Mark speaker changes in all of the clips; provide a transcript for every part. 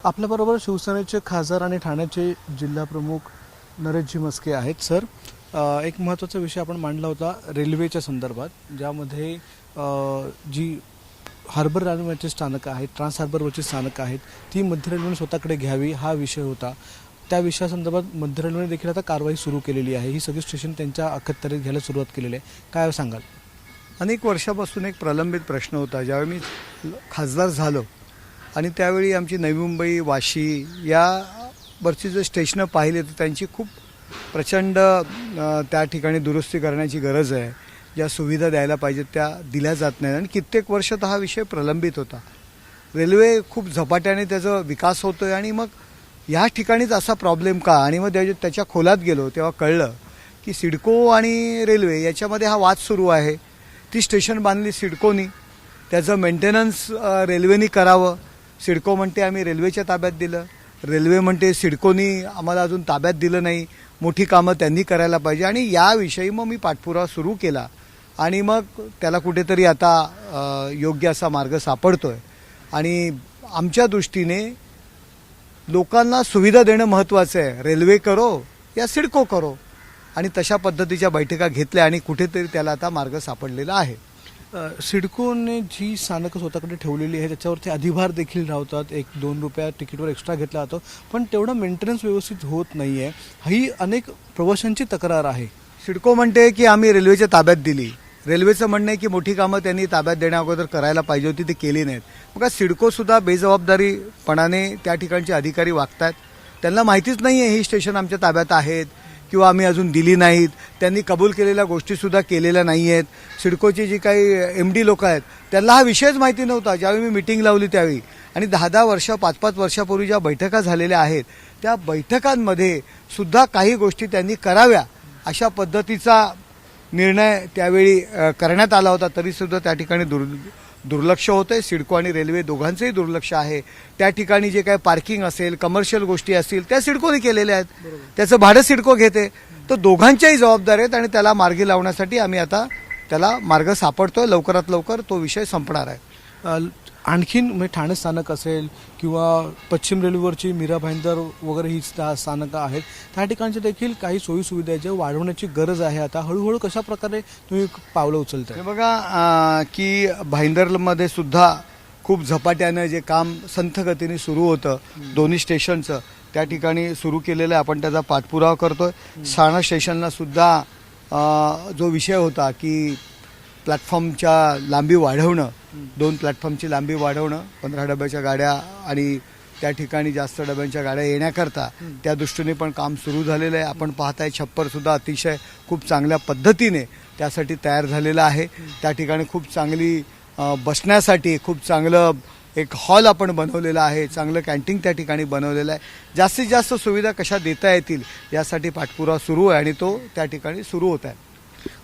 Speaker 1: आपल्याबरोबर शिवसेनेचे खासदार आणि ठाण्याचे जिल्हाप्रमुख नरेशजी म्हस्के आहेत. सर, एक महत्त्वाचा विषय आपण मांडला होता रेल्वेच्या संदर्भात, ज्यामध्ये जी हार्बर रेल्वेची स्थानकं आहेत, ट्रान्स हार्बरवरची स्थानकं आहेत, ती मध्य रेल्वेने स्वतःकडे घ्यावी हा विषय होता. त्या विषयासंदर्भात मध्य रेल्वेने देखील आता कारवाई सुरू केलेली आहे. ही सगळी स्टेशन त्यांच्या अखत्यारीत घ्यायला सुरुवात केलेली आहे. काय सांगाल?
Speaker 2: अनेक वर्षापासून एक प्रलंबित प्रश्न होता. ज्यावेळी मी खासदार झालो आणि त्यावेळी आमची नवी मुंबई, वाशी यावरची जे स्टेशनं पाहिले तर त्यांची खूप प्रचंड त्या ठिकाणी दुरुस्ती करण्याची गरज आहे. ज्या सुविधा द्यायला पाहिजेत त्या दिल्या जात नाहीत आणि कित्येक वर्ष तर हा विषय प्रलंबित होता. रेल्वे खूप झपाट्याने त्याचा विकास होतो आहे आणि मग या ठिकाणीच असा प्रॉब्लेम का? आणि मग त्याच्या खोलात गेलो तेव्हा कळलं की सिडको आणि रेल्वे याच्यामध्ये हा वाद सुरू आहे. ती स्टेशन बांधली सिडकोनी, त्याचं मेंटेनन्स रेल्वेनी करावं. सिडको म्हणते आम्ही रेल्वेच्या ताब्यात दिलं, रेल्वे म्हणते सिडकोनी आम्हाला अजून ताब्यात दिलं नाही, मोठी कामं त्यांनी करायला पाहिजे. आणि याविषयी मग मी पाठपुरावा सुरू केला आणि मग त्याला कुठेतरी आता योग्य असा मार्ग सापडतोय. आणि आमच्या दृष्टीने लोकांना सुविधा देणं महत्त्वाचं आहे. रेल्वे करो या सिडको करो, आणि तशा पद्धतीच्या बैठका घेतल्या आणि कुठेतरी त्याला आता मार्ग सापडलेला आहे.
Speaker 1: सिडकोने जी स्थानकं स्वतःकडे ठेवलेली आहे त्याच्यावरती अधिभार देखील राहतात. 1-2 रुपया तिकीटवर एक्स्ट्रा घेतला जातो, पण तेवढं मेंटेनन्स व्यवस्थित होत नाही आहे. ही अनेक प्रवाशांची तक्रार आहे.
Speaker 2: सिडको म्हणते की आम्ही रेल्वेच्या ताब्यात दिली, रेल्वेचं म्हणणं आहे की मोठी कामं त्यांनी ताब्यात देण्या अगोदर करायला पाहिजे होती, ती केली नाहीत. मग सिडकोसुद्धा बेजबाबदारीपणाने त्या ठिकाणचे अधिकारी वागतात. त्यांना माहितीच नाही आहे ही स्टेशन आमच्या ताब्यात आहेत किंवा आम्ही अजून दिली नाहीत. त्यांनी कबूल केलेल्या गोष्टीसुद्धा केलेल्या नाही आहेत. सिडकोची जी काही MD लोक आहेत त्यांना हा विषयच माहिती नव्हता. ज्यावेळी मी मीटिंग लावली त्यावेळी आणि 10-10 वर्ष 5-5 वर्षापूर्वी ज्या बैठका झालेल्या आहेत त्या बैठकांमध्ये सुद्धा काही गोष्टी त्यांनी कराव्या अशा पद्धतीचा निर्णय त्यावेळी करण्यात आला होता. तरीसुद्धा त्या ठिकाणी दुर्लक्ष होतंय. सिडको आणि रेल्वे दोघांचंही दुर्लक्ष आहे. त्या ठिकाणी जे काही पार्किंग असेल, कमर्शियल गोष्टी असतील त्या सिडकोने केलेल्या आहेत. त्याचं भाडं सिडको घेते. तर दोघांच्याही जबाबदारी आहेत आणि त्याला मार्गी लावण्यासाठी आम्ही आता त्याला मार्ग सापडतोय. लवकरात लवकर तो विषय संपणार आहे.
Speaker 1: आणखीन म्हणजे ठाणे स्थानक असेल किंवा पश्चिम रेल्वेवरची मीरा भाईंदर वगैरे ही स्थानकं आहेत, त्या ठिकाणच्या देखील काही सोयीसुविधा ज्या वाढवण्याची गरज आहे. आता हळूहळू कशा प्रकारे तुम्ही पावलं उचलताय?
Speaker 2: बघा की भाईंदरमध्ये सुद्धा खूप झपाट्यानं जे काम संथ गतीने सुरू होतं दोन्ही स्टेशनचं त्या ठिकाणी सुरू केलेलं आहे. आपण त्याचा पाठपुरावा करतोय. साणा स्टेशनला सुद्धा जो विषय होता की प्लॅटफॉर्मच्या लांबी वाढवणं, 2 प्लॅटफॉर्मची लांबी वाढवणं, 15 डब्याच्या गाड्या आणि त्या ठिकाणी जास्त डब्यांच्या गाड्या येण्याकरता त्या दृष्टीने पण काम सुरू झालेलं आहे. आपण पाहताय छप्परसुद्धा अतिशय खूप चांगल्या पद्धतीने त्यासाठी तयार झालेलं आहे. त्या ठिकाणी खूप चांगली बसण्यासाठी खूप चांगलं एक हॉल आपण बनवलेला आहे. चांगलं कॅन्टीन त्या ठिकाणी बनवलेलं आहे. जास्तीत जास्त सुविधा कशा देता येतील यासाठी पाठपुरावा सुरू आहे आणि तो त्या ठिकाणी सुरू होत आहे.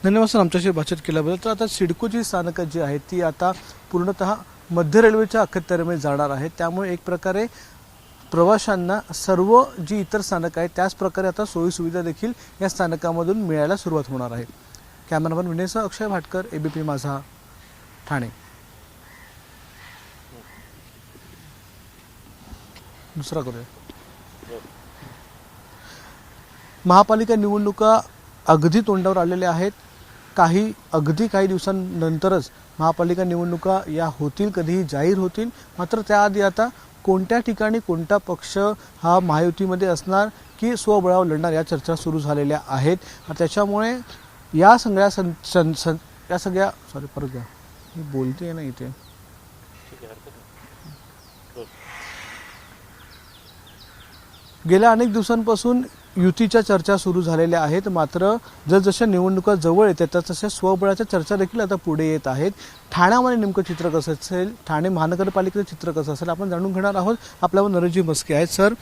Speaker 1: धन्यवाद सर आमच्याशी बातचीत केल्याबद्दल. तर आता सिडकोची स्थानकं जी आहेत ती आता पूर्णतः मध्य रेल्वेच्या अखत्यारीमध्ये जाणार आहेत. त्यामुळे एक प्रकारे प्रवाशांना सर्व जी इतर स्थानकं आहेत त्याच प्रकारे आता सोयीसुविधा देखील या स्थानकामधून मिळायला सुरुवात होणार आहे. कॅमेरामन विनयसह अक्षय भाटकर, ABP माझा, ठाणे. दुसरा करूया. महापालिका निवडणुका अगदी तोंडावर आलेल्या आहेत. अगदी काही दिवसांनंतरच महापालिका निवडणुका या होतील, कधीही जाहीर होतील. मात्र त्याआधी आता कोणत्या ठिकाणी कोणता पक्ष हा महायुतीमध्ये असणार की स्वबळावर लढणार या चर्चा सुरू झालेल्या आहेत. त्याच्यामुळे या सगळ्या परत घ्या, मी बोलते ना इथे. गेल्या अनेक दिवसांपासून युतीच्या चर्चा सुरू झालेल्या आहेत. मात्र जसजशा निवडणुका जवळ येतात तशा स्वबळाच्या चर्चा देखील आता पुढे येत आहेत. ठाण्यामध्ये नेमकं चित्र कसं असेल, ठाणे महानगरपालिकेचं चित्र कसं असेल आपण जाणून घेणार आहोत. आपल्यावर नरेशजी म्हस्के आहेत. सर,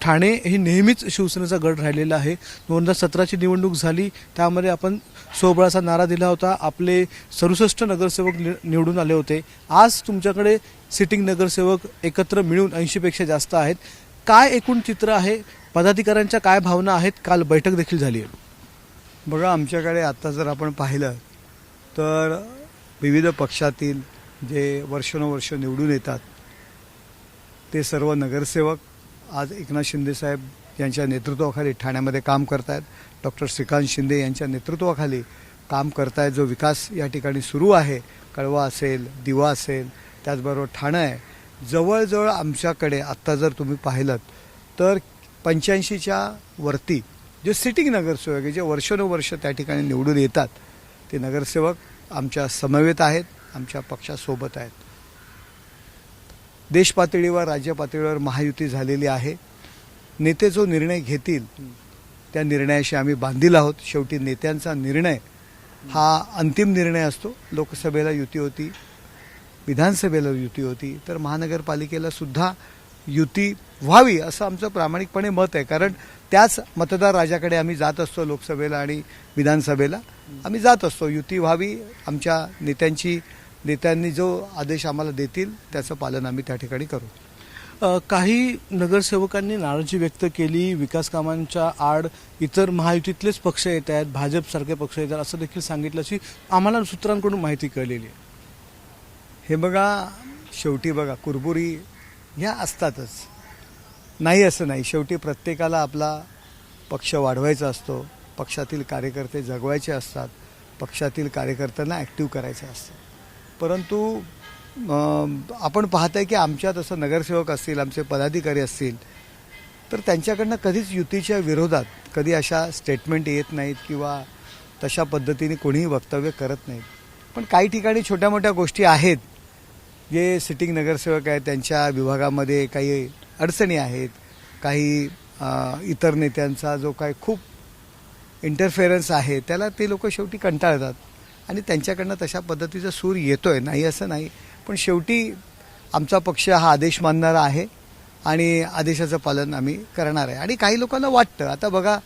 Speaker 1: ठाणे ही नेहमीच शिवसेनेचा गड राहिलेला आहे. 2017ची निवडणूक झाली त्यामध्ये आपण स्वबळाचा नारा दिला होता. आपले 67 नगरसेवक निवडून आले होते. आज तुमच्याकडे सिटिंग नगरसेवक एकत्र मिळून 80पेक्षा जास्त आहेत. काय एकूण चित्र आहे? पदाधिकाऱ्यांच्या काय भावना आहेत? काल बैठक देखील झाली आहे.
Speaker 2: बघा, आमच्याकडे आता जर आपण पाहिलं तर विविध पक्षातील जे वर्षानुवर्ष निवडून येतात ते सर्व नगरसेवक आज एकनाथ शिंदेसाहेब यांच्या नेतृत्वाखाली ठाण्यामध्ये काम करत आहेत. डॉक्टर श्रीकांत शिंदे यांच्या नेतृत्वाखाली काम करत आहेत. जो विकास या ठिकाणी सुरू आहे, कळवा असेल, दिवा असेल, त्याचबरोबर ठाणं आहे. जवळजवळ आमच्याकडे आत्ता जर तुम्ही पाहिलं तर 85च्या वरती जे सिटिंग नगरसेवक आहे, जे वर्षानुवर्ष त्या ठिकाणी निवडून येतात, ते नगरसेवक आमच्या समवेत आहेत, आमच्या पक्षासोबत आहेत. देश पातळीवर, राज्य पातळीवर महायुती झालेली आहे. नेते जो निर्णय घेतील त्या निर्णयाशी आम्ही बांधील आहोत. शेवटी नेत्यांचा निर्णय हा अंतिम निर्णय असतो. लोकसभेला युती होती, विधानसभेला युती होती, तर महानगरपालिकेला सुद्धा युती व्हावी असं आमचं प्रामाणिकपणे मत आहे. कारण त्याच मतदार राजाकडे आम्ही जात असतो. लोकसभेला आणि विधानसभेला आम्ही जात असतो. युती व्हावी, आमच्या नेत्यांनी जो आदेश आम्हाला देतील त्याचं पालन आम्ही त्या ठिकाणी करू.
Speaker 1: काही नगरसेवकांनी नाराजी व्यक्त केली. विकास कामांच्या आड इतर महायुतीतलेच पक्ष येत आहेत, भाजपसारखे पक्ष येतात असं देखील सांगितल्याची आम्हाला सूत्रांकडून माहिती कळलेली आहे.
Speaker 2: हे बघा, शेवटी बघा, कुरबुरी ह्या असतातच, नाही असं नाही. शेवटी प्रत्येकाला आपला पक्ष वाढवायचा असतो, पक्षातील कार्यकर्ते जगवायचे असतात, पक्षातील कार्यकर्त्यांना ॲक्टिव्ह करायचं असतं. परंतु आपण पाहत आहे की आमच्यात असं नगरसेवक असतील, आमचे पदाधिकारी असतील, तर त्यांच्याकडनं कधीच युतीच्या विरोधात कधी अशा स्टेटमेंट येत नाहीत किंवा तशा पद्धतीने कोणीही वक्तव्य करत नाहीत. पण काही ठिकाणी छोट्या मोठ्या गोष्टी आहेत, जे सिटिंग नगरसेवक आहेत त्यांच्या विभागामध्ये काही अडचणी आहेत, काही इतर नेत्यांचा जो काही खूप इंटरफेरन्स आहे त्याला ते लोक शेवटी कंटाळतात आणि त्यांच्याकडनं तशा पद्धतीचा सूर येतोय, नाही असं नाही. पण शेवटी आमचा पक्ष हा आदेश मानणारा आहे आणि आदेशाचं पालन आम्ही करणार आहे. आणि काही लोकांना वाटतं, आता बघा,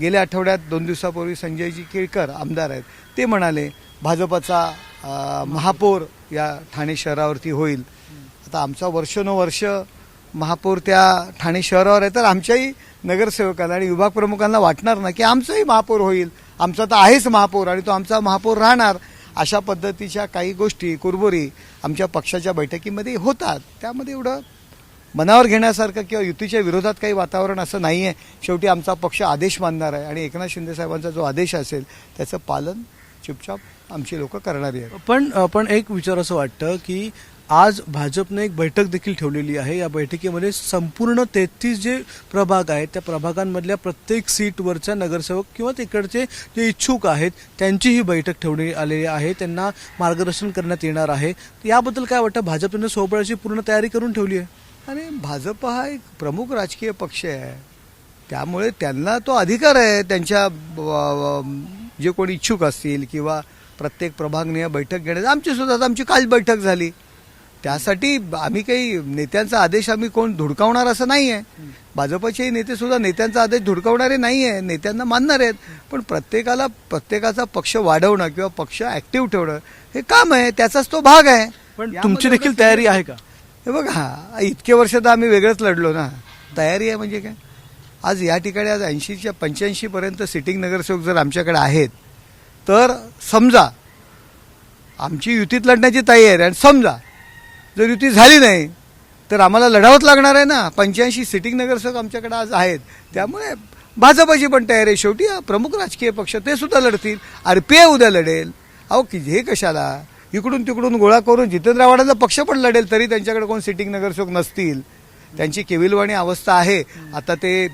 Speaker 2: गेल्या आठवड्यात 2 दिवसापूर्वी संजयजी केळकर आमदार आहेत, ते म्हणाले भाजपाचा महापौर या ठाणे शहरावरती होईल. आता आमचा वर्षानुवर्ष महापौर त्या ठाणे शहरावर आहे, तर आमच्याही नगरसेवकांना आणि विभाग प्रमुखांना वाटणार ना की आमचाही महापौर होईल, आमचा तर आहेच महापौर आणि तो आमचा महापौर राहणार. अशा पद्धतीच्या काही गोष्टी कुरबुरी आमच्या पक्षाच्या बैठकीमध्ये होतात. त्यामध्ये एवढं मनावर घेण्यासारखं किंवा युतीच्या विरोधात काही वातावरण असं नाही आहे. शेवटी आमचा पक्ष आदेश मानणार आहे आणि एकनाथ शिंदे साहेबांचा जो आदेश असेल त्याचं पालन चुपचाप आमची लोक करणारी आहेत.
Speaker 1: पण एक विचार असं वाटतं की आज भाजपने एक बैठक देखील ठेवलेली आहे. या बैठकीमध्ये संपूर्ण 33 जे प्रभाग आहेत त्या प्रभागांमधल्या प्रत्येक सीटवरच्या नगरसेवक किंवा तिकडचे जे इच्छुक आहेत त्यांची ही बैठक ठेवण्यात आलेली आहे. त्यांना मार्गदर्शन करण्यात येणार आहे. याबद्दल काय वाटतं? भाजपने स्वबळाची पूर्ण तयारी करून ठेवली आहे.
Speaker 2: आणि भाजप हा एक प्रमुख राजकीय पक्ष आहे, त्यामुळे त्यांना तो अधिकार आहे. त्यांच्या जे कोणी इच्छुक असतील किंवा प्रत्येक प्रभागनीय बैठक घेण्याची, आमची सुद्धा आमची काल बैठक झाली. त्यासाठी आम्ही काही नेत्यांचा आदेश आम्ही कोण धुडकावणार असं नाही आहे. भाजपचेही नेते सुद्धा नेत्यांचा आदेश धुडकावणारे नाही आहे, नेत्यांना मानणार आहेत. पण प्रत्येकाचा पक्ष वाढवणं किंवा पक्ष ऍक्टिव्ह ठेवणं हे काम आहे, त्याचाच तो भाग आहे.
Speaker 1: पण तुमची देखील तयारी आहे का?
Speaker 2: हे बघा, इतके वर्ष तर आम्ही वेगळंच लढलो ना. तयारी आहे म्हणजे काय? आज या ठिकाणी आज 80च्या 85 पर्यंत सिटिंग नगरसेवक जर आमच्याकडे आहेत, तर समजा आमची युतीत लढण्याची तयारी आहे. आणि समजा जर युती झाली नाही तर आम्हाला लढावंच लागणार आहे ना. 85 सिटिंग नगरसेवक आमच्याकडे आज आहेत, त्यामुळे भाजपची पण तयारी आहे. शेवटी प्रमुख राजकीय पक्ष ते सुद्धा लढतील. RPI उद्या लढेल. अहो की हे कशाला इकडून तिकडून गोळा करून जितेंद्र आव्हाडांचा पक्ष पण लढेल, तरी त्यांच्याकडे कोण सिटिंग नगरसेवक नसतील. त्यांची केविलवाणी अवस्था आहे. आता ते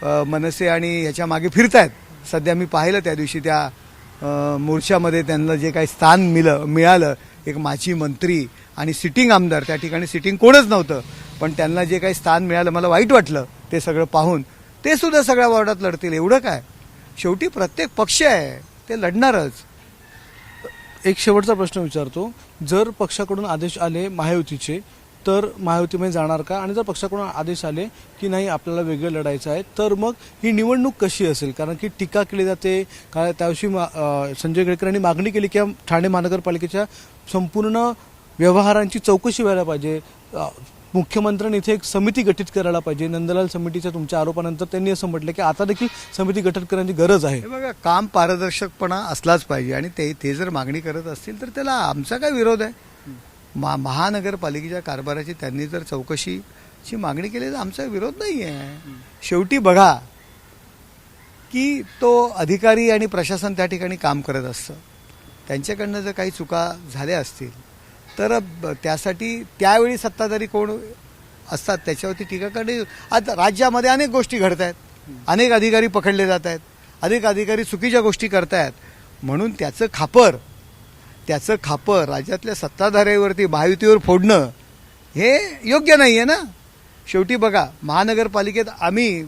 Speaker 2: मनसे आणि याच्या मागे फिरतायत. सध्या मी पाहिलं त्या दिवशी त्या मोर्चामध्ये त्यांना जे काही स्थान मिळालं, एक माजी मंत्री आणि सिटिंग आमदार, त्या ठिकाणी सिटिंग कोणच नव्हतं, पण त्यांना जे काही स्थान मिळालं मला वाईट वाटलं ते सगळं पाहून. ते सुद्धा सगळ्या वॉर्डात लढतील. एवढं काय, शेवटी प्रत्येक पक्ष आहे ते लढणारच.
Speaker 1: एक शेवटचा प्रश्न विचारतो, जर पक्षाकडून आदेश आले महायुतीचे तर महायुतीमध्ये जाणार का? आणि जर पक्षाकडून आदेश आले की नाही आपल्याला वेगळं लढायचं आहे, तर मग ही निवडणूक कशी असेल? कारण की टीका केली जाते. त्याविषयी संजय केळकरांनी मागणी केली की ठाणे महानगरपालिकेच्या संपूर्ण व्यवहारांची चौकशी व्हायला पाहिजे. मुख्यमंत्र्यांनी इथे एक समिती गठीत करायला पाहिजे. नंदलाल समितीच्या तुमच्या आरोपानंतर त्यांनी असं म्हटलं की आता देखील समिती गठीत करण्याची गरज आहे.
Speaker 2: बघा, काम पारदर्शकपणा असलाच पाहिजे आणि ते जर मागणी करत असतील तर त्याला आमचा काय विरोध आहे. महानगरपालिकेच्या कारभाराची त्यांनी जर चौकशी ची मागणी केली तर आमचा विरोध नाही आहे. शेवटी बघा की तो अधिकारी आणि प्रशासन त्या ठिकाणी काम करत असतं. त्यांच्याकडनं जर काही चुका झाल्या असतील तर त्यासाठी त्यावेळी सत्ताधारी कोण असतात त्याच्यावरती टीका करणे. आज राज्यामध्ये अनेक गोष्टी घडत आहेत, अनेक अधिकारी पकडले जात आहेत, अनेक अधिकारी चुकीच्या गोष्टी करतायत, म्हणून त्याचं खापर राज्यातल्या सत्ताधाऱ्यावरती महायुतीवर फोडणं हे योग्य नाही आहे ना. शेवटी बघा महानगरपालिकेत आम्ही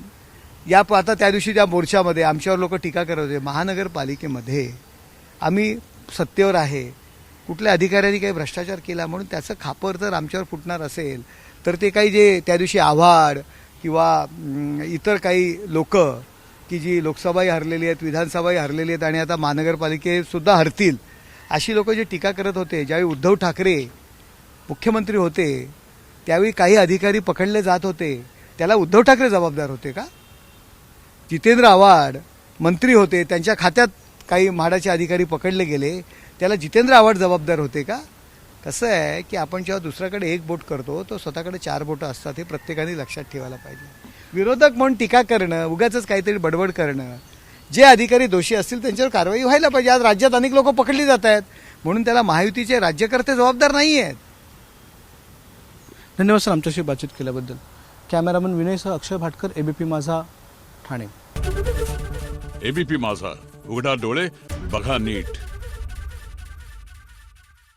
Speaker 2: आता त्या दिवशी त्या मोर्चामध्ये आमच्यावर लोक टीका करत होते. महानगरपालिकेमध्ये आम्ही सत्तेवर आहे, कुठल्या अधिकाऱ्यांनी काही भ्रष्टाचार केला म्हणून त्याचं खापर जर आमच्यावर फुटणार असेल तर ते काही जे त्या दिवशी आव्हाड किंवा इतर काही लोक की जी लोकसभाही हरलेली आहेत, विधानसभाही हरलेली आहेत आणि आता महानगरपालिकेसुद्धा हरतील, अशी लोक जे टीका करत होते, ज्यावेळी उद्धव ठाकरे मुख्यमंत्री होते त्यावेळी काही अधिकारी पकडले जात होते, त्याला उद्धव ठाकरे जबाबदार होते का? जितेंद्र आव्हाड मंत्री होते, त्यांच्या खात्यात काही म्हाडाचे अधिकारी पकडले गेले, त्याला जितेंद्र आव्हाड जबाबदार होते का? कसं आहे की आपण जेव्हा दुसऱ्याकडे एक बोट करतो तो स्वतःकडे 4 बोटं असतात, हे प्रत्येकाने लक्षात ठेवायला पाहिजे. विरोधक म्हणून टीका करणं, उगाचच काहीतरी बडबड करणं, जे अधिकारी दोषी असतील त्यांच्यावर कारवाई व्हायला पाहिजे. आज राज्यात अनेक लोक पकडली जात आहेत म्हणून त्याला महायुतीचे राज्यकर्ते जबाबदार नाही आहेत.
Speaker 1: धन्यवाद सर आमच्याशी बातचीत केल्याबद्दल. कॅमेरामन विनयसह अक्षय भाटकर, एबीपी माझा, ठाणे.
Speaker 3: एबीपी माझा, उघडा डोळे बघा नीट.